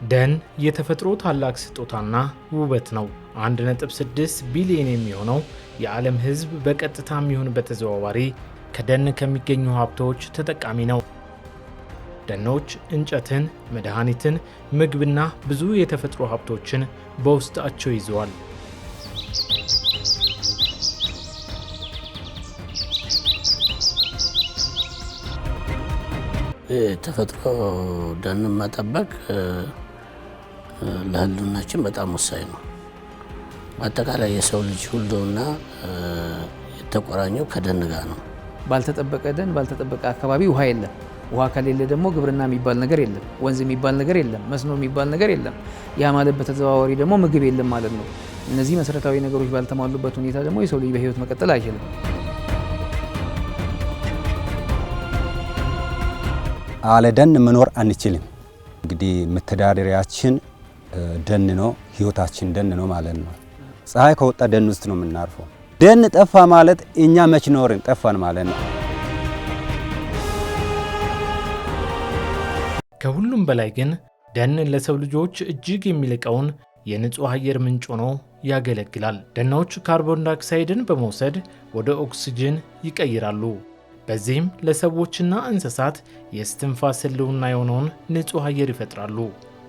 ደን የተፈጥሮ ታላቅ ስጦታና ውበት ነው። 1.6 ቢሊዮን የሚሆነው የዓለም ሕዝብ በቀጥታም ይሁን በተዘዋዋሪ ከደን ከሚገኙ ሀብቶች ተጠቃሚ ነው። ደኖች እንጨትን፣ መድኃኒትን፣ ምግብና ብዙ የተፈጥሮ ሀብቶችን በውስጣቸው ይዘዋል። ተፈጥሮ ደን መጠበቅ ለህልውናችን በጣም ወሳኝ ነው። አጠቃላይ የሰው ልጅ ሁሉና የተቆራኘው ከደን ጋር ነው። ባልተጠበቀ ደን ባልተጠበቀ አካባቢ ውሃ የለም። ውሃ ከሌለ ደግሞ ግብርና የሚባል ነገር የለም፣ ወንዝ የሚባል ነገር የለም፣ መስኖ የሚባል ነገር የለም። ያ ማለት በተዘዋዋሪ ደግሞ ምግብ የለም ማለት ነው። እነዚህ መሰረታዊ ነገሮች ባልተሟሉበት ሁኔታ ደግሞ የሰው ልጅ በህይወት መቀጠል አይችልም። አለ ደን መኖር አንችልም። እንግዲህ መተዳደሪያችን ደን ነው፣ ህይወታችን ደን ነው ማለት ነው። ፀሐይ ከወጣ ደን ውስጥ ነው የምናርፈው። ደን ጠፋ ማለት እኛ መች ኖርን ጠፋን ማለት ነው። ከሁሉም በላይ ግን ደን ለሰው ልጆች እጅግ የሚልቀውን የንጹህ አየር ምንጭ ሆኖ ያገለግላል። ደኖች ካርቦን ዳይኦክሳይድን በመውሰድ ወደ ኦክሲጅን ይቀይራሉ። በዚህም ለሰዎችና እንስሳት የእስትንፋስ ህልውና የሆነውን ንጹህ አየር ይፈጥራሉ።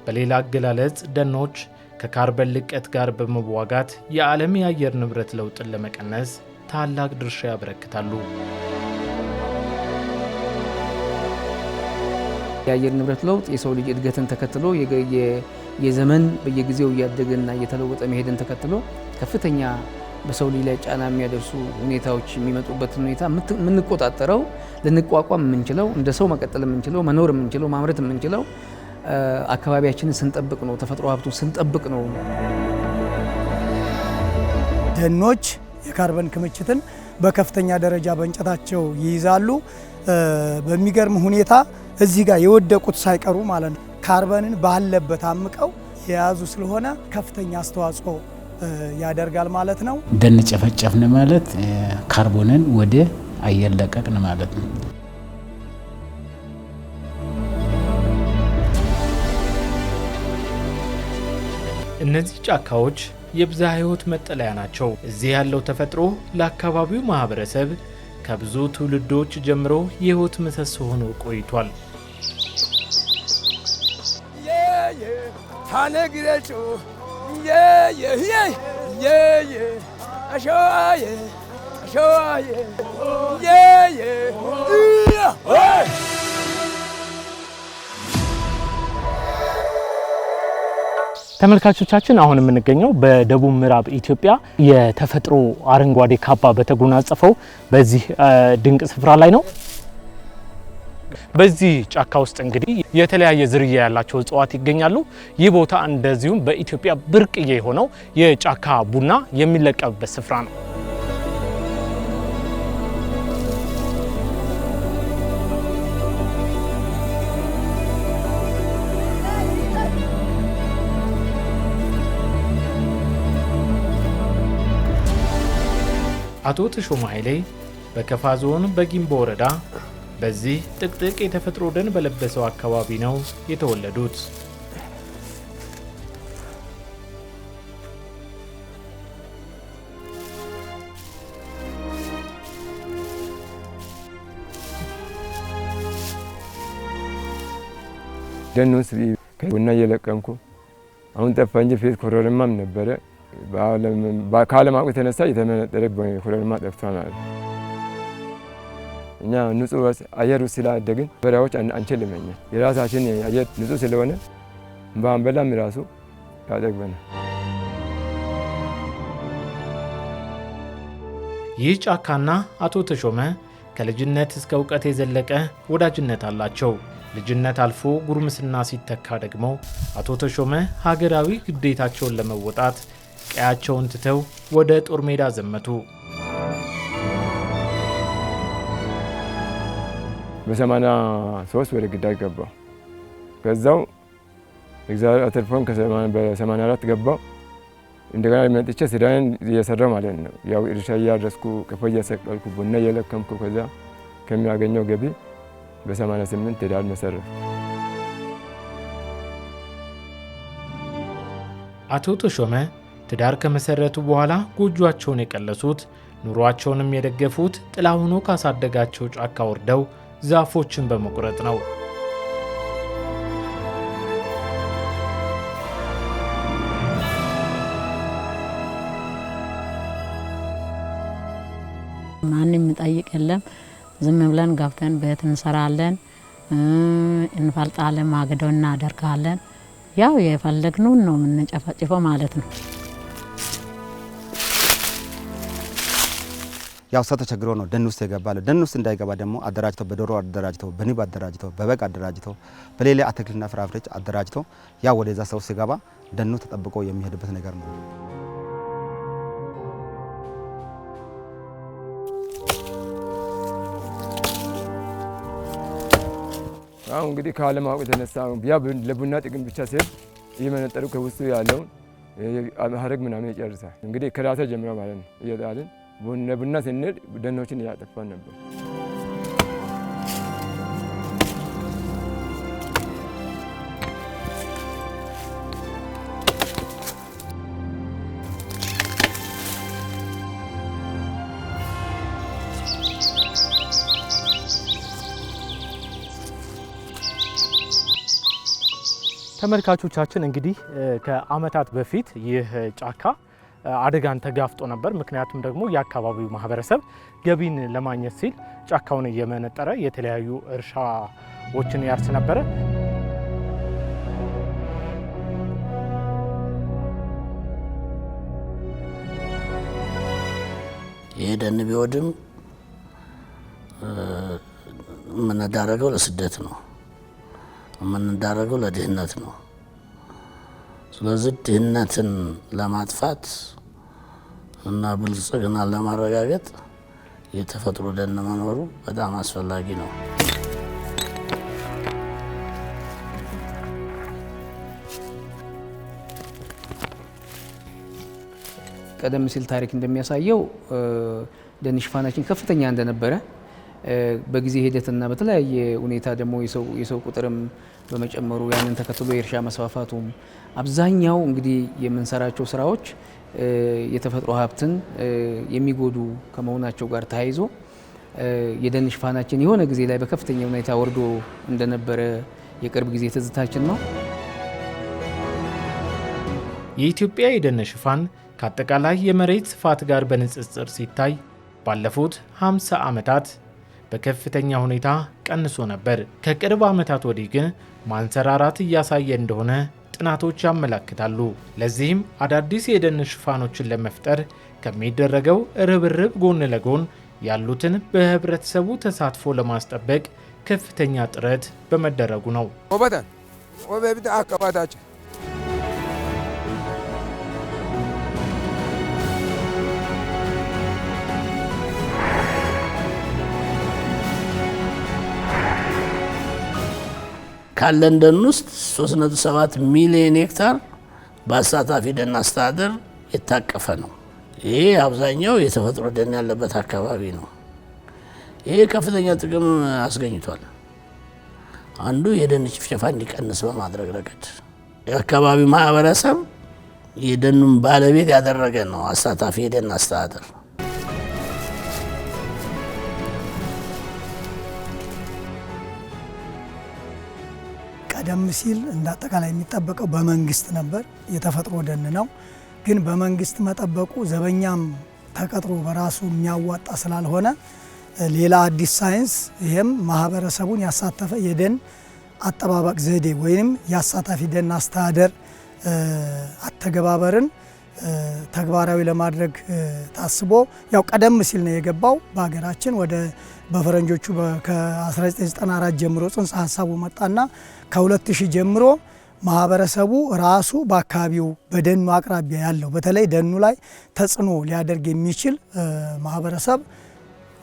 በሌላ አገላለጽ ደኖች ከካርበን ልቀት ጋር በመዋጋት የዓለም የአየር ንብረት ለውጥን ለመቀነስ ታላቅ ድርሻ ያበረክታሉ። የአየር ንብረት ለውጥ የሰው ልጅ እድገትን ተከትሎ የዘመን በየጊዜው እያደገና እየተለወጠ መሄድን ተከትሎ ከፍተኛ በሰው ልጅ ላይ ጫና የሚያደርሱ ሁኔታዎች የሚመጡበትን ሁኔታ የምንቆጣጠረው ልንቋቋም የምንችለው እንደ ሰው መቀጠል የምንችለው መኖር የምንችለው ማምረት የምንችለው አካባቢያችንን ስንጠብቅ ነው። ተፈጥሮ ሀብቱን ስንጠብቅ ነው። ደኖች የካርበን ክምችትን በከፍተኛ ደረጃ በእንጨታቸው ይይዛሉ። በሚገርም ሁኔታ እዚህ ጋር የወደቁት ሳይቀሩ ማለት ነው ካርበንን ባለበት አምቀው የያዙ ስለሆነ ከፍተኛ አስተዋጽኦ ያደርጋል ማለት ነው። ደን ጨፈጨፍን ማለት ካርቦንን ወደ አየር ለቀቅን ማለት ነው። እነዚህ ጫካዎች የብዝሃ ሕይወት መጠለያ ናቸው። እዚህ ያለው ተፈጥሮ ለአካባቢው ማህበረሰብ ከብዙ ትውልዶች ጀምሮ የሕይወት ምሰሶ ሆኖ ቆይቷል። ተመልካቾቻችን አሁን የምንገኘው በደቡብ ምዕራብ ኢትዮጵያ የተፈጥሮ አረንጓዴ ካባ በተጎናጸፈው በዚህ ድንቅ ስፍራ ላይ ነው። በዚህ ጫካ ውስጥ እንግዲህ የተለያየ ዝርያ ያላቸው እጽዋት ይገኛሉ። ይህ ቦታ እንደዚሁም በኢትዮጵያ ብርቅዬ የሆነው የጫካ ቡና የሚለቀምበት ስፍራ ነው። አቶ ተሾመ ኃይሌ በከፋ ዞን በጊምቦ ወረዳ በዚህ ጥቅጥቅ የተፈጥሮ ደን በለበሰው አካባቢ ነው የተወለዱት። ደን ውስጥ ቡና እየለቀምኩ አሁን ጠፋ እንጂ ፊት ኮረሪማም ነበረ። ከአለማወቅ የተነሳ የተመነጠረ ኮረሪማ ጠፍቷል ማለት ነው። እኛ ንጹህ አየር ውስጥ ስላደግን በሬዎች አንችልም። እኛ የራሳችን አየር ንጹህ ስለሆነ ባንበላም ራሱ ያጠግበናል። ይህ ጫካና አቶ ተሾመ ከልጅነት እስከ እውቀት የዘለቀ ወዳጅነት አላቸው። ልጅነት አልፎ ጉርምስና ሲተካ ደግሞ አቶ ተሾመ ሀገራዊ ግዴታቸውን ለመወጣት ቀያቸውን ትተው ወደ ጦር ሜዳ ዘመቱ። በ83 ወደ ግዳጅ ገባው። ከዛው እግዚአብሔር አተርፎን በ84 ገባው። እንደገና መጥቼ ስራዬን እየሰራሁ ማለት ነው። ያው እርሻ እያረስኩ ቀፎ እየሰቀልኩ ቡና እየለቀምኩ ከዛ ከሚያገኘው ገቢ በ88 ትዳር መሰረት አቶ ተሾመ ትዳር ከመሰረቱ በኋላ ጎጆአቸውን የቀለሱት ኑሯቸውንም የደገፉት ጥላ ሆኖ ካሳደጋቸው ጫካ ወርደው ዛፎችን በመቁረጥ ነው። ማንም የሚጠይቅ የለም። ዝም ብለን ገብተን ቤት እንሰራለን፣ እንፈልጣለን፣ ማገዶ እናደርጋለን። ያው የፈለግነውን ነው የምንጨፈጭፈው ማለት ነው። ያው ሰው ተቸግሮ ነው ደን ውስጥ የገባለ። ደን ውስጥ እንዳይገባ ደግሞ አደራጅተው በዶሮ አደራጅተው በንብ አደራጅተው በበግ አደራጅተው በሌላ አትክልትና ፍራፍሬዎች አደራጅተው ያው ወደዛ ሰው ሲገባ ደኑ ተጠብቆ የሚሄድበት ነገር ነው። አሁን እንግዲህ ካለማወቅ የተነሳ ያ ለቡና ጥቅም ብቻ ሲል እየመነጠሩ ከውስጡ ያለውን ሀረግ ምናምን ይጨርሳል። እንግዲህ ከራሳ ጀምሮ ማለት ነው እየጣልን ቡና ስንል ደኖችን እያጠፋን ነበር። ተመልካቾቻችን እንግዲህ ከአመታት በፊት ይህ ጫካ አደጋን ተጋፍጦ ነበር። ምክንያቱም ደግሞ የአካባቢው ማህበረሰብ ገቢን ለማግኘት ሲል ጫካውን እየመነጠረ የተለያዩ እርሻዎችን ያርስ ነበረ። ይህ ደን ቢወድም የምንዳረገው ለስደት ነው፣ የምንዳረገው ለድህነት ነው። ስለዚህ ድህነትን ለማጥፋት እና ብልጽግና ለማረጋገጥ የተፈጥሮ ደን መኖሩ በጣም አስፈላጊ ነው። ቀደም ሲል ታሪክ እንደሚያሳየው ደን ሽፋናችን ከፍተኛ እንደነበረ በጊዜ ሂደትና በተለያየ ሁኔታ ደግሞ የሰው ቁጥርም በመጨመሩ ያንን ተከትሎ የእርሻ መስፋፋቱም አብዛኛው እንግዲህ የምንሰራቸው ስራዎች የተፈጥሮ ሀብትን የሚጎዱ ከመሆናቸው ጋር ተያይዞ የደን ሽፋናችን የሆነ ጊዜ ላይ በከፍተኛ ሁኔታ ወርዶ እንደነበረ የቅርብ ጊዜ ትዝታችን ነው። የኢትዮጵያ የደን ሽፋን ከአጠቃላይ የመሬት ስፋት ጋር በንጽጽር ሲታይ ባለፉት 50 ዓመታት በከፍተኛ ሁኔታ ቀንሶ ነበር። ከቅርብ ዓመታት ወዲህ ግን ማንሰራራት እያሳየ እንደሆነ ጥናቶች ያመለክታሉ። ለዚህም አዳዲስ የደን ሽፋኖችን ለመፍጠር ከሚደረገው ርብርብ ጎን ለጎን ያሉትን በህብረተሰቡ ተሳትፎ ለማስጠበቅ ከፍተኛ ጥረት በመደረጉ ነው። ካለን ደን ውስጥ 3.7 ሚሊዮን ሄክታር በአሳታፊ ደን አስተዳደር የታቀፈ ነው። ይሄ አብዛኛው የተፈጥሮ ደን ያለበት አካባቢ ነው። ይሄ ከፍተኛ ጥቅም አስገኝቷል። አንዱ የደን ጭፍጨፋ እንዲቀንስ በማድረግ ረገድ የአካባቢው ማህበረሰብ የደኑን ባለቤት ያደረገ ነው አሳታፊ የደን አስተዳደር። ቀደም ሲል እንደ አጠቃላይ የሚጠበቀው በመንግስት ነበር። የተፈጥሮ ደን ነው። ግን በመንግስት መጠበቁ ዘበኛም ተቀጥሮ በራሱ የሚያዋጣ ስላልሆነ ሌላ አዲስ ሳይንስ ይሄም ማህበረሰቡን ያሳተፈ የደን አጠባበቅ ዘዴ ወይም የአሳታፊ ደን አስተዳደር አተገባበርን ተግባራዊ ለማድረግ ታስቦ ያው ቀደም ሲል ነው የገባው በሀገራችን ወደ በፈረንጆቹ ከ1994 ጀምሮ ጽንሰ ሀሳቡ መጣና ከ2000 ጀምሮ ማህበረሰቡ ራሱ በአካባቢው በደኑ አቅራቢያ ያለው በተለይ ደኑ ላይ ተጽዕኖ ሊያደርግ የሚችል ማህበረሰብ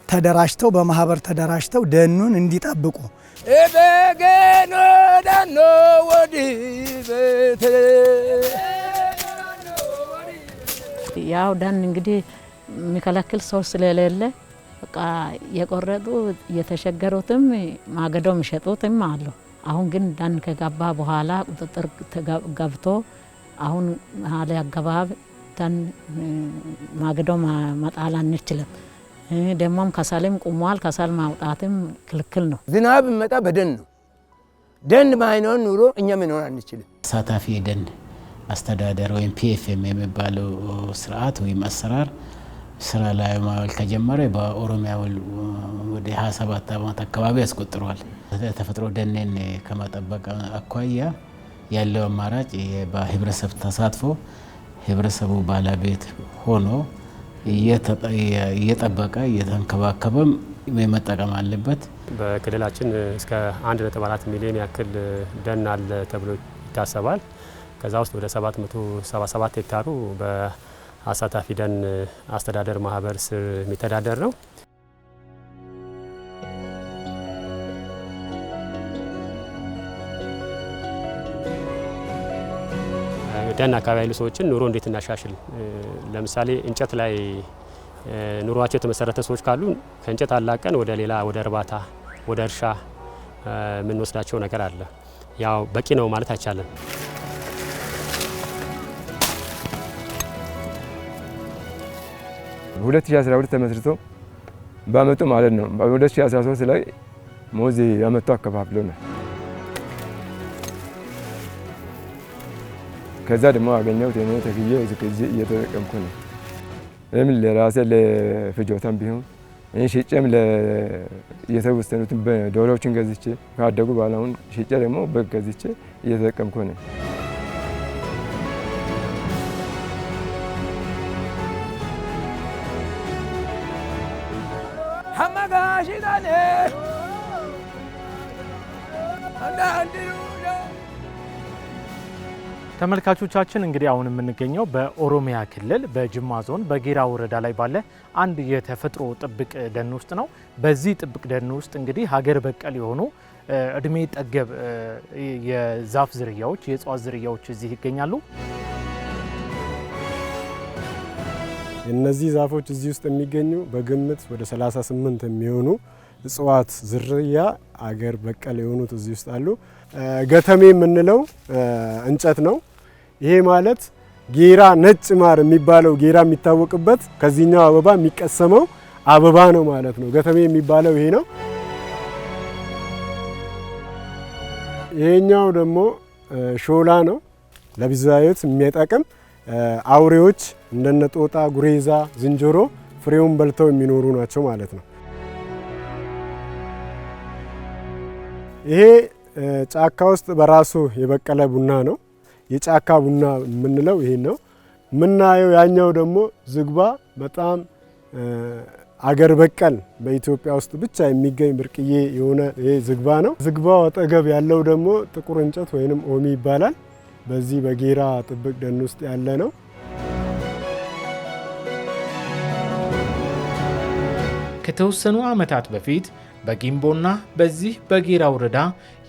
ተደራጅተው በማህበር ተደራጅተው ደኑን እንዲጠብቁ ኤበገኖ ዳኖ ወዲበተ ያው ደን እንግዲህ የሚከለክል ሰው ስለሌለ በቃ የቆረጡ የተሸገሩትም ማገዶ የሚሸጡትም አሉ። አሁን ግን ደን ከገባ በኋላ ቁጥጥር ገብቶ አሁን ሀለ አገባብ ተን ማገዶ ማጣል አንችልም። ደሞም ከሰልም ቁሟል። ከሰል ማውጣትም ክልክል ነው። ዝናብ መጣ በደን ነው። ደን ባይኖር ኑሮ እኛ መኖር አንችልም። ተሳታፊ የደን አስተዳደር ወይም ፒኤፍኤም የሚባለው ስርዓት ወይም አሰራር ስራ ላይ ማዋል ከጀመረ በኦሮሚያ ወደ 27 ዓመት አካባቢ ያስቆጥሯል። ተፈጥሮ ደንን ከመጠበቅ አኳያ ያለው አማራጭ በህብረተሰብ ተሳትፎ ህብረተሰቡ ባለቤት ሆኖ እየጠበቀ እየተንከባከበም መጠቀም አለበት። በክልላችን እስከ 1.4 ሚሊዮን ያክል ደን አለ ተብሎ ይታሰባል። ከዛ ውስጥ ወደ 777 ሄክታሩ በአሳታፊ ደን አስተዳደር ማህበር ስር የሚተዳደር ነው። ደን አካባቢ ያሉ ሰዎችን ኑሮ እንዴት እናሻሽል? ለምሳሌ እንጨት ላይ ኑሯቸው የተመሰረተ ሰዎች ካሉ ከእንጨት አላቀን ወደ ሌላ ወደ እርባታ ወደ እርሻ የምንወስዳቸው ነገር አለ። ያው በቂ ነው ማለት አይቻልም። በ2012 ተመስርቶ በአመቱ ማለት ነው። በ2013 ላይ ሙዝ ያመጡ አከፋፍሎናል። ከዛ ደግሞ አገኘሁት እኔ ተክዬ እዚህ እየተጠቀምኩ ነው። እኔም ለራሴ ለፍጆታም ቢሆን ሽጬም የተወሰኑትን ዶሮዎችን ገዝቼ ካደጉ በኋላ አሁን ሽጬ ደግሞ በግ ገዝቼ እየተጠቀምኩ ነው። ተመልካቾቻችን እንግዲህ አሁን የምንገኘው በኦሮሚያ ክልል በጅማ ዞን በጌራ ወረዳ ላይ ባለ አንድ የተፈጥሮ ጥብቅ ደን ውስጥ ነው። በዚህ ጥብቅ ደን ውስጥ እንግዲህ ሀገር በቀል የሆኑ እድሜ ጠገብ የዛፍ ዝርያዎች የእጽዋት ዝርያዎች እዚህ ይገኛሉ። እነዚህ ዛፎች እዚህ ውስጥ የሚገኙ በግምት ወደ 38 የሚሆኑ እጽዋት ዝርያ አገር በቀል የሆኑት እዚህ ውስጥ አሉ። ገተሜ የምንለው እንጨት ነው። ይሄ ማለት ጌራ ነጭ ማር የሚባለው ጌራ የሚታወቅበት ከዚህኛው አበባ የሚቀሰመው አበባ ነው ማለት ነው። ገተሜ የሚባለው ይሄ ነው። ይሄኛው ደግሞ ሾላ ነው። ለብዛዮት የሚጠቅም አውሬዎች እንደነ ጦጣ፣ ጉሬዛ፣ ዝንጀሮ ፍሬውን በልተው የሚኖሩ ናቸው ማለት ነው። ይሄ ጫካ ውስጥ በራሱ የበቀለ ቡና ነው። የጫካ ቡና የምንለው ይሄ ነው። የምናየው ያኛው ደግሞ ዝግባ በጣም አገር በቀል በኢትዮጵያ ውስጥ ብቻ የሚገኝ ብርቅዬ የሆነ ይሄ ዝግባ ነው። ዝግባው አጠገብ ያለው ደግሞ ጥቁር እንጨት ወይንም ኦሚ ይባላል። በዚህ በጌራ ጥብቅ ደን ውስጥ ያለ ነው። ከተወሰኑ ዓመታት በፊት በጊምቦና በዚህ በጌራ ወረዳ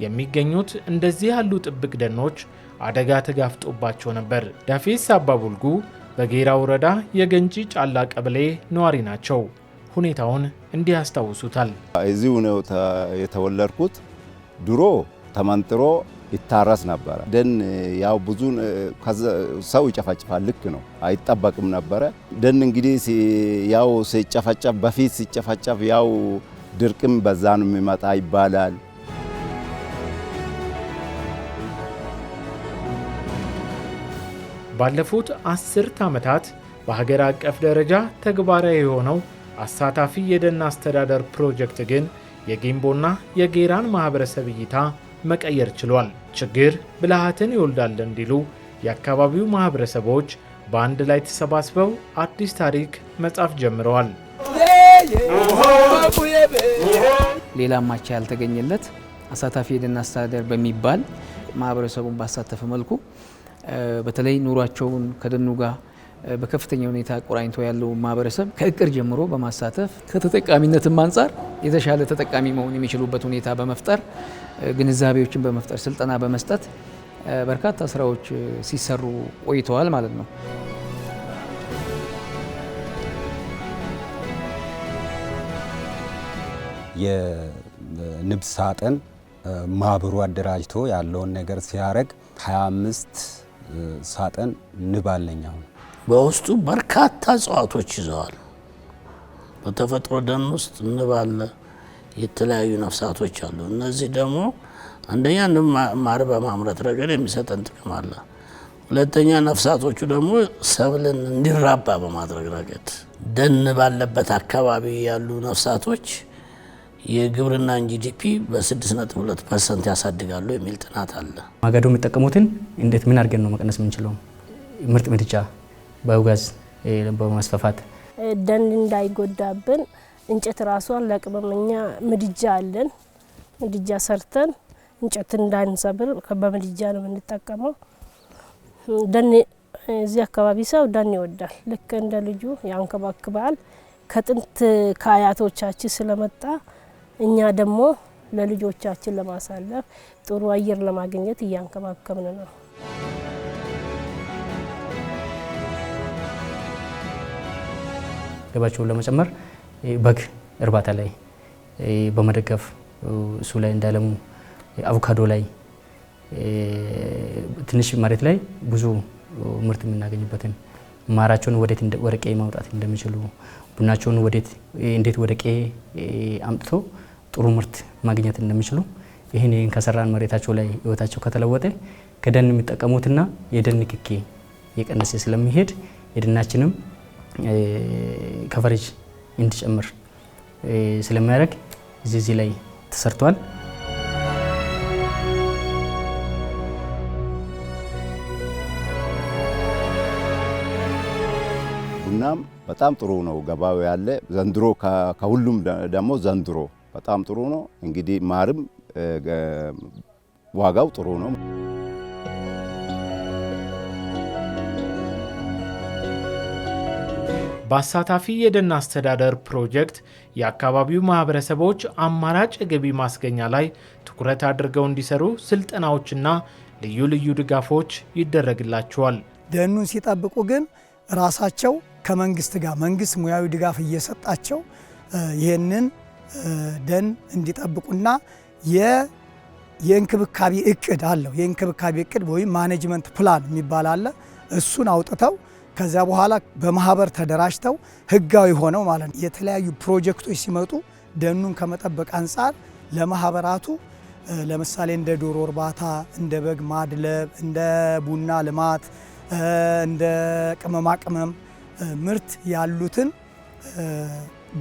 የሚገኙት እንደዚህ ያሉ ጥብቅ ደኖች አደጋ ተጋፍጦባቸው ነበር። ዳፌስ አባቡልጉ በጌራ ወረዳ የገንጂ ጫላ ቀበሌ ነዋሪ ናቸው። ሁኔታውን እንዲህ ያስታውሱታል። እዚሁ ነው የተወለድኩት። ድሮ ተመንጥሮ ይታረስ ነበር። ደን ያው ብዙ ሰው ይጨፈጭፋል። ልክ ነው፣ አይጠበቅም ነበረ። ደን እንግዲህ ያው ሲጨፈጨፍ በፊት ሲጨፈጨፍ ያው ድርቅም በዛ ነው የሚመጣ ይባላል። ባለፉት 10 ዓመታት በሀገር አቀፍ ደረጃ ተግባራዊ የሆነው አሳታፊ የደን አስተዳደር ፕሮጀክት ግን የጊምቦና የጌራን ማህበረሰብ እይታ መቀየር ችሏል። ችግር ብልሃትን ይወልዳል እንዲሉ የአካባቢው ማህበረሰቦች በአንድ ላይ ተሰባስበው አዲስ ታሪክ መጻፍ ጀምረዋል። ሌላ ማቻ ያልተገኘለት አሳታፊ የደን አስተዳደር በሚባል ማህበረሰቡን ባሳተፈ መልኩ በተለይ ኑሯቸውን ከደኑ ጋር በከፍተኛ ሁኔታ ቆራኝቶ ያለው ማህበረሰብ ከእቅድ ጀምሮ በማሳተፍ ከተጠቃሚነትም አንጻር የተሻለ ተጠቃሚ መሆን የሚችሉበት ሁኔታ በመፍጠር ግንዛቤዎችን በመፍጠር ስልጠና በመስጠት በርካታ ስራዎች ሲሰሩ ቆይተዋል ማለት ነው። የንብ ሳጥን ማህበሩ አደራጅቶ ያለውን ነገር ሲያረግ 25 ሳጠን ንብ አለኝ። አሁን በውስጡ በርካታ እጽዋቶች ይዘዋል። በተፈጥሮ ደን ውስጥ ንብ አለ፣ የተለያዩ ነፍሳቶች አሉ። እነዚህ ደግሞ አንደኛ ንብ ማር በማምረት ረገድ የሚሰጠን ጥቅም አለ። ሁለተኛ ነፍሳቶቹ ደግሞ ሰብልን እንዲራባ በማድረግ ረገድ ደን ባለበት አካባቢ ያሉ ነፍሳቶች የግብርናን ጂዲፒ በ6.2% ያሳድጋሉ የሚል ጥናት አለ። ማገዶ የሚጠቀሙትን እንዴት ምን አድርገን ነው መቀነስ የምንችለው? ምርጥ ምድጃ ባዮጋዝ በማስፋፋት ደን እንዳይጎዳብን እንጨት ራሷን ለቅመም እኛ ምድጃ አለን። ምድጃ ሰርተን እንጨት እንዳንሰብር በምድጃ ነው የምንጠቀመው። ደን እዚህ አካባቢ ሰው ደን ይወዳል። ልክ እንደ ልጁ ያንከባክባል። ከጥንት ከአያቶቻችን ስለመጣ እኛ ደግሞ ለልጆቻችን ለማሳለፍ ጥሩ አየር ለማግኘት እያንከባከብን ነው። ገባቸውን ለመጨመር በግ እርባታ ላይ በመደገፍ እሱ ላይ እንዳለሙ አቮካዶ ላይ ትንሽ መሬት ላይ ብዙ ምርት የምናገኝበትን ማራቸውን ወዴት ወረቄ ማውጣት እንደሚችሉ ቡናቸውን እንዴት ወረቄ አምጥቶ ጥሩ ምርት ማግኘት እንደሚችሉ ይህን ከሰራን መሬታቸው ላይ ህይወታቸው ከተለወጠ ከደን የሚጠቀሙትና የደን ንክኪ የቀነሰ ስለሚሄድ የደናችንም ከቨሬጅ እንዲጨምር ስለሚያደርግ እዚህ ላይ ተሰርቷል። ቡናም በጣም ጥሩ ነው ገባው ያለ ዘንድሮ ከሁሉም ደግሞ ዘንድሮ በጣም ጥሩ ነው። እንግዲህ ማርም ዋጋው ጥሩ ነው። በአሳታፊ የደን አስተዳደር ፕሮጀክት የአካባቢው ማህበረሰቦች አማራጭ የገቢ ማስገኛ ላይ ትኩረት አድርገው እንዲሰሩ ስልጠናዎችና ልዩ ልዩ ድጋፎች ይደረግላቸዋል። ደኑን ሲጠብቁ ግን ራሳቸው ከመንግስት ጋር መንግስት ሙያዊ ድጋፍ እየሰጣቸው ይህንን ደን እንዲጠብቁና የእንክብካቤ እቅድ አለው። የእንክብካቤ እቅድ ወይም ማኔጅመንት ፕላን የሚባል አለ። እሱን አውጥተው ከዚያ በኋላ በማህበር ተደራጅተው ህጋዊ ሆነው ማለት ነው። የተለያዩ ፕሮጀክቶች ሲመጡ ደኑን ከመጠበቅ አንጻር ለማህበራቱ ለምሳሌ እንደ ዶሮ እርባታ፣ እንደ በግ ማድለብ፣ እንደ ቡና ልማት፣ እንደ ቅመማ ቅመም ምርት ያሉትን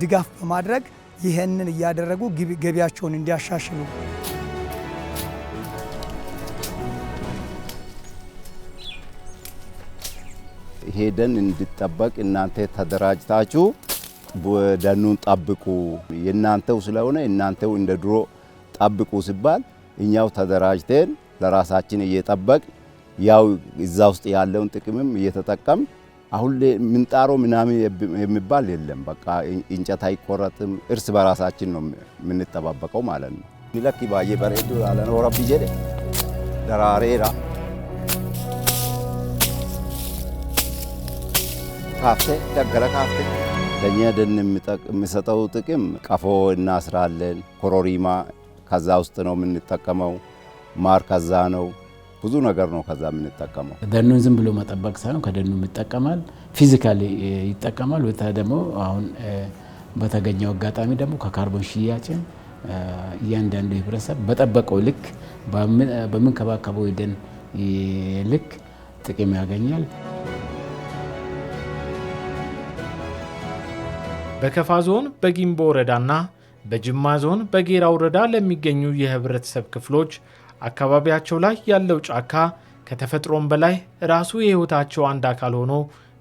ድጋፍ በማድረግ ይህንን እያደረጉ ገቢያቸውን እንዲያሻሽሉ ይሄ ደን እንዲጠበቅ እናንተ ተደራጅታችሁ ደኑን ጠብቁ፣ የእናንተው ስለሆነ እናንተው እንደ ድሮ ጠብቁ ሲባል እኛው ተደራጅተን ለራሳችን እየጠበቅ ያው እዛ ውስጥ ያለውን ጥቅምም እየተጠቀም አሁን ምንጣሮ ምናምን የሚባል የለም። በቃ እንጨት አይቆረጥም። እርስ በራሳችን ነው የምንጠባበቀው ማለት ነው። ሚለክ ባየ በሬዱ አለን ወረብ ጀደ ደራሬራ ካፍቴ ደገረ ካፍቴ ለኛ ደን የሚሰጠው ጥቅም ቀፎ እናስራለን። ኮሮሪማ ከዛ ውስጥ ነው የምንጠቀመው። ማር ከዛ ነው። ብዙ ነገር ነው ከዛ የምንጠቀመው። ደኑን ዝም ብሎ መጠበቅ ሳይሆን ከደኑ ይጠቀማል፣ ፊዚካሊ ይጠቀማል። ወታ ደግሞ አሁን በተገኘው አጋጣሚ ደግሞ ከካርቦን ሽያጭን እያንዳንዱ ህብረተሰብ በጠበቀው ልክ በምንከባከበው ደን ልክ ጥቅም ያገኛል። በከፋ ዞን በጊምቦ ወረዳና በጅማ ዞን በጌራ ወረዳ ለሚገኙ የህብረተሰብ ክፍሎች አካባቢያቸው ላይ ያለው ጫካ ከተፈጥሮም በላይ ራሱ የህይወታቸው አንድ አካል ሆኖ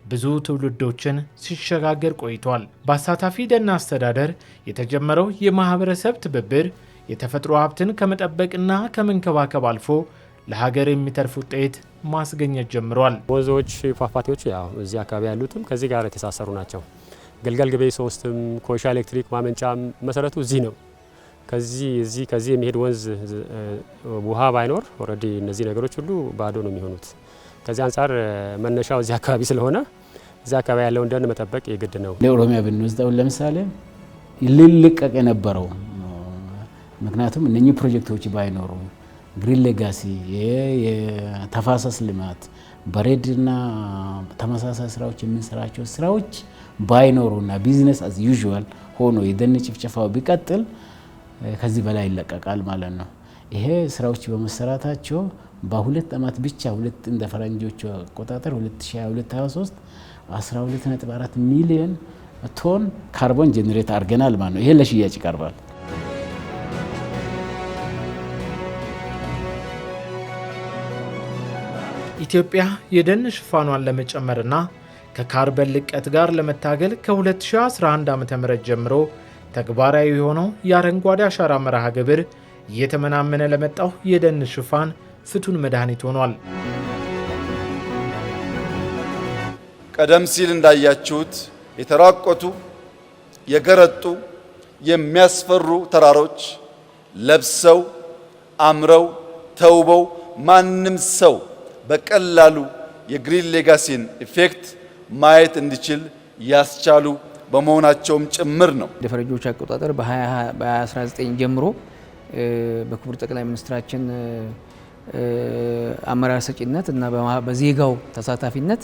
ብዙ ትውልዶችን ሲሸጋገር ቆይቷል። በአሳታፊ ደን አስተዳደር የተጀመረው የማህበረሰብ ትብብር የተፈጥሮ ሀብትን ከመጠበቅና ከመንከባከብ አልፎ ለሀገር የሚተርፍ ውጤት ማስገኘት ጀምሯል። ወንዞች፣ ፏፏቴዎች ያው እዚህ አካባቢ ያሉትም ከዚህ ጋር የተሳሰሩ ናቸው። ገልገል ግቤ 3ም ኮይሻ ኤሌክትሪክ ማመንጫም መሰረቱ እዚህ ነው። ከዚህ የሚሄድ ወንዝ ውሃ ባይኖር ኦልሬዲ እነዚህ ነገሮች ሁሉ ባዶ ነው የሚሆኑት። ከዚህ አንጻር መነሻው እዚህ አካባቢ ስለሆነ እዚህ አካባቢ ያለውን ደን መጠበቅ የግድ ነው። ለኦሮሚያ ብንወስደው ለምሳሌ ልልቀቅ የነበረው ምክንያቱም እነኚህ ፕሮጀክቶች ባይኖሩ ግሪን ሌጋሲ፣ የተፋሰስ ልማት፣ በሬድና ተመሳሳይ ስራዎች የምንሰራቸው ስራዎች ባይኖሩና ቢዝነስ አዝ ዩዥዋል ሆኖ የደን ጭፍጨፋው ቢቀጥል ከዚህ በላይ ይለቀቃል ማለት ነው። ይሄ ስራዎች በመሰራታቸው በሁለት አመት ብቻ እንደ ፈረንጆቹ አቆጣጠር 2022-23 12.4 ሚሊዮን ቶን ካርቦን ጄኔሬት አድርገናል ማለት ነው። ይሄ ለሽያጭ ይቀርባል። ኢትዮጵያ የደን ሽፋኗን ለመጨመርና ከካርበን ልቀት ጋር ለመታገል ከ2011 ዓ.ም ጀምሮ ተግባራዊ የሆነው የአረንጓዴ አሻራ መርሃ ግብር እየተመናመነ ለመጣው የደን ሽፋን ፍቱን መድኃኒት ሆኗል። ቀደም ሲል እንዳያችሁት የተራቆቱ የገረጡ የሚያስፈሩ ተራሮች ለብሰው አምረው ተውበው ማንም ሰው በቀላሉ የግሪን ሌጋሲን ኢፌክት ማየት እንዲችል ያስቻሉ በመሆናቸውም ጭምር ነው። የፈረንጆች አቆጣጠር በ2019 ጀምሮ በክቡር ጠቅላይ ሚኒስትራችን አመራር ሰጪነት እና በዜጋው ተሳታፊነት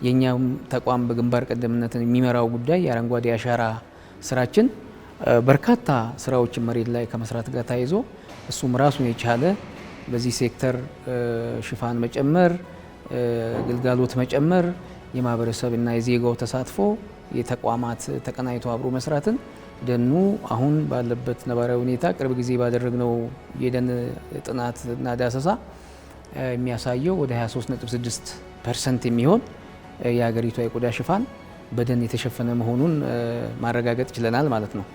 የኛም ተቋም በግንባር ቀደምነትን የሚመራው ጉዳይ የአረንጓዴ አሻራ ስራችን በርካታ ስራዎችን መሬት ላይ ከመስራት ጋር ተያይዞ እሱም ራሱን የቻለ በዚህ ሴክተር ሽፋን መጨመር፣ ግልጋሎት መጨመር፣ የማህበረሰብና የዜጋው ተሳትፎ፣ የተቋማት ተቀናይቶ አብሮ መስራትን ደኑ አሁን ባለበት ነባራዊ ሁኔታ ቅርብ ጊዜ ባደረግነው የደን ጥናትና ዳሰሳ የሚያሳየው ወደ 23.6% የሚሆን የሀገሪቷ የቆዳ ሽፋን በደን የተሸፈነ መሆኑን ማረጋገጥ ችለናል ማለት ነው።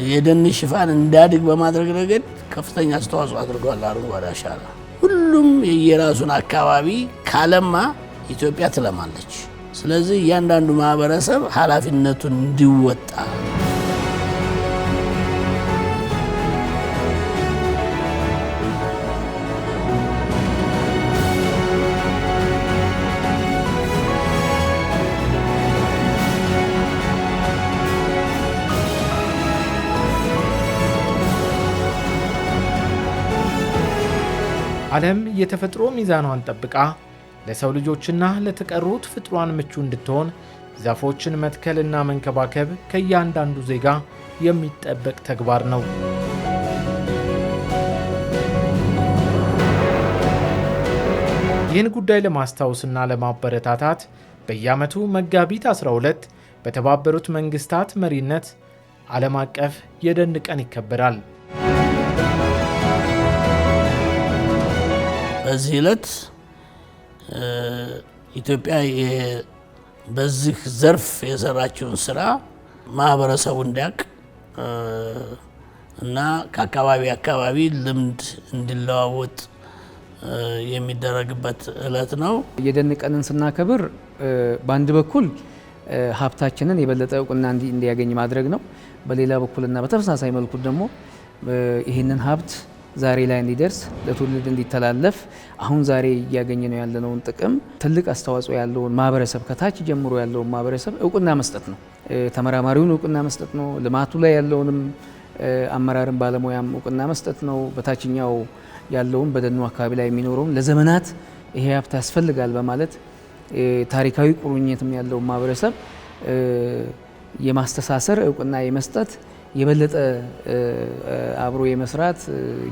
የደን ሽፋን እንዲያድግ በማድረግ ረገድ ከፍተኛ አስተዋጽኦ አድርጓል አረንጓዴ አሻራ። ሁሉም የየራሱን አካባቢ ካለማ ኢትዮጵያ ትለማለች። ስለዚህ እያንዳንዱ ማህበረሰብ ኃላፊነቱን እንዲወጣ ዓለም የተፈጥሮ ሚዛኗን ጠብቃ ለሰው ልጆችና ለተቀሩት ፍጥሯን ምቹ እንድትሆን ዛፎችን መትከልና መንከባከብ ከእያንዳንዱ ዜጋ የሚጠበቅ ተግባር ነው። ይህን ጉዳይ ለማስታወስና ለማበረታታት በየዓመቱ መጋቢት 12 በተባበሩት መንግስታት መሪነት ዓለም አቀፍ የደን ቀን ይከበራል። በዚህ ዕለት ኢትዮጵያ በዚህ ዘርፍ የሰራችውን ስራ ማህበረሰቡ እንዲያውቅ እና ከአካባቢ ልምድ እንዲለዋወጥ የሚደረግበት ዕለት ነው። የደን ቀንን ስናከብር በአንድ በኩል ሀብታችንን የበለጠ እውቅና እንዲያገኝ ማድረግ ነው። በሌላ በኩልና በተመሳሳይ መልኩ ደግሞ ይህንን ሀብት ዛሬ ላይ እንዲደርስ ለትውልድ እንዲተላለፍ አሁን ዛሬ እያገኘ ነው ያለነውን ጥቅም ትልቅ አስተዋጽኦ ያለውን ማህበረሰብ ከታች ጀምሮ ያለውን ማህበረሰብ እውቅና መስጠት ነው። ተመራማሪውን እውቅና መስጠት ነው። ልማቱ ላይ ያለውንም አመራርን ባለሙያም እውቅና መስጠት ነው። በታችኛው ያለውን በደኑ አካባቢ ላይ የሚኖረውን ለዘመናት ይሄ ሀብት ያስፈልጋል በማለት ታሪካዊ ቁርኝትም ያለው ማህበረሰብ የማስተሳሰር እውቅና የመስጠት የበለጠ አብሮ የመስራት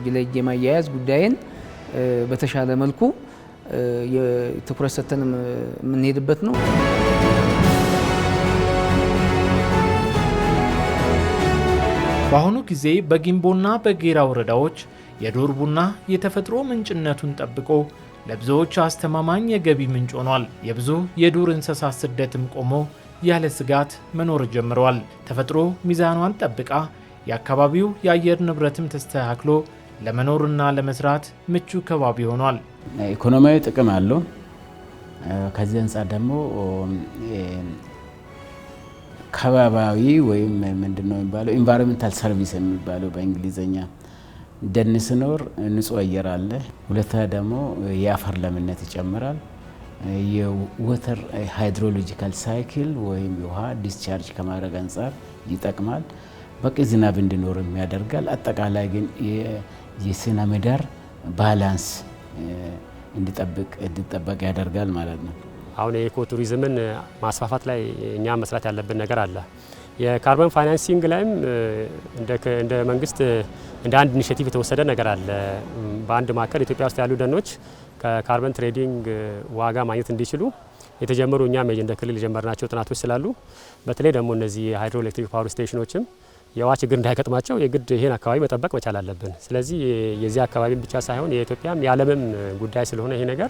ግለጅ የማያያዝ ጉዳይን በተሻለ መልኩ ትኩረት ሰጥተን የምንሄድበት ነው። በአሁኑ ጊዜ በጊምቦና በጌራ ወረዳዎች የዱር ቡና የተፈጥሮ ምንጭነቱን ጠብቆ ለብዙዎች አስተማማኝ የገቢ ምንጭ ሆኗል። የብዙ የዱር እንስሳት ስደትም ቆሞ ያለ ስጋት መኖር ጀምረዋል። ተፈጥሮ ሚዛኗን ጠብቃ የአካባቢው የአየር ንብረትም ተስተካክሎ ለመኖርና ለመስራት ምቹ ከባቢ ሆኗል። ኢኮኖሚያዊ ጥቅም አለው። ከዚህ አንጻር ደግሞ ከባቢያዊ ወይም ምንድነው የሚባለው ኢንቫይሮንመንታል ሰርቪስ የሚባለው በእንግሊዘኛ ደን ሲኖር ንጹህ አየር አለ። ሁለተኛ ደግሞ የአፈር ለምነት ይጨምራል። የወተር ሃይድሮሎጂካል ሳይክል ወይም የውሃ ዲስቻርጅ ከማድረግ አንጻር ይጠቅማል። በቂ ዝናብ እንዲኖር ያደርጋል። አጠቃላይ ግን የስነ ምህዳር ባላንስ እንዲጠበቅ ያደርጋል ማለት ነው። አሁን የኢኮ ቱሪዝምን ማስፋፋት ላይ እኛ መስራት ያለብን ነገር አለ። የካርበን ፋይናንሲንግ ላይም እንደ መንግስት እንደ አንድ ኢኒሼቲቭ የተወሰደ ነገር አለ። በአንድ ማዕከል ኢትዮጵያ ውስጥ ያሉ ደኖች ከካርበን ትሬዲንግ ዋጋ ማግኘት እንዲችሉ የተጀመሩ እኛም እንደ ክልል የጀመርናቸው ጥናቶች ስላሉ በተለይ ደግሞ እነዚህ ሃይድሮ ኤሌክትሪክ ፓወር ስቴሽኖችም የውሃ ችግር እንዳይገጥማቸው የግድ ይሄን አካባቢ መጠበቅ መቻል አለብን። ስለዚህ የዚህ አካባቢ ብቻ ሳይሆን የኢትዮጵያም የዓለምም ጉዳይ ስለሆነ ይሄ ነገር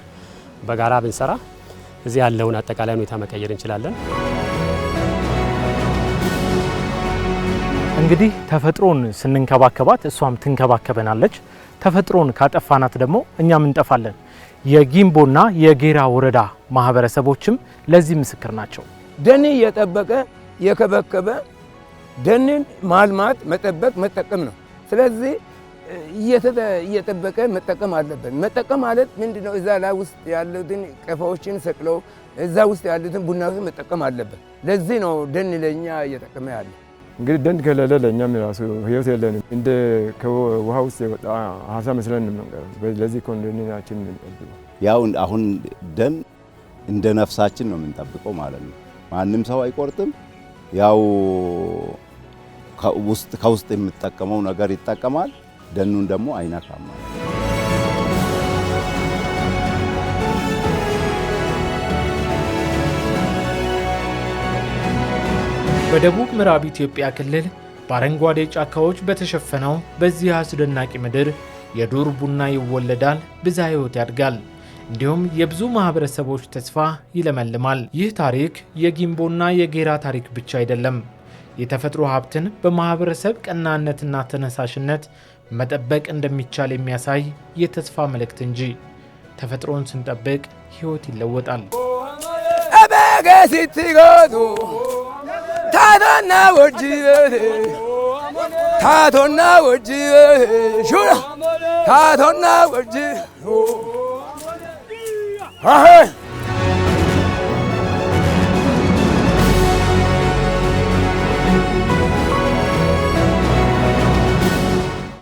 በጋራ ብንሰራ እዚህ ያለውን አጠቃላይ ሁኔታ መቀየር እንችላለን። እንግዲህ ተፈጥሮን ስንንከባከባት እሷም ትንከባከበናለች። ተፈጥሮን ካጠፋናት ደግሞ እኛም እንጠፋለን። የጊምቦና የጌራ ወረዳ ማህበረሰቦችም ለዚህ ምስክር ናቸው። ደን እየጠበቀ የከበከበ ደንን ማልማት፣ መጠበቅ፣ መጠቀም ነው። ስለዚህ እየጠበቀ መጠቀም አለብን። መጠቀም ማለት ምንድነው? እዛ ላይ ውስጥ ያሉትን ቀፎዎችን ሰቅለው እዛ ውስጥ ያሉትን ቡናዎችን መጠቀም አለብን። ለዚህ ነው ደን ለኛ እየጠቀመ ያለ። እንግዲህ ደን ከሌለ ለእኛም ራሱ ህይወት የለንም። እንደ ከውሃ ውስጥ የወጣ አሳ መስለን የምንቀረው። ለዚህ ኮንዶኔናችን የምንጠብቀው ያው አሁን ደን እንደ ነፍሳችን ነው የምንጠብቀው ማለት ነው። ማንም ሰው አይቆርጥም። ያው ከውስጥ የሚጠቀመው ነገር ይጠቀማል፣ ደኑን ደግሞ አይነካም። በደቡብ ምዕራብ ኢትዮጵያ ክልል በአረንጓዴ ጫካዎች በተሸፈነው በዚህ አስደናቂ ምድር የዱር ቡና ይወለዳል፣ ብዝሃ ሕይወት ያድጋል፣ እንዲሁም የብዙ ማህበረሰቦች ተስፋ ይለመልማል። ይህ ታሪክ የጊምቦና የጌራ ታሪክ ብቻ አይደለም። የተፈጥሮ ሀብትን በማህበረሰብ ቀናነትና ተነሳሽነት መጠበቅ እንደሚቻል የሚያሳይ የተስፋ መልእክት እንጂ። ተፈጥሮን ስንጠብቅ ሕይወት ይለወጣል። ታቶና ወጂ ታቶና ወጂ ሹራ ታቶና ወጂ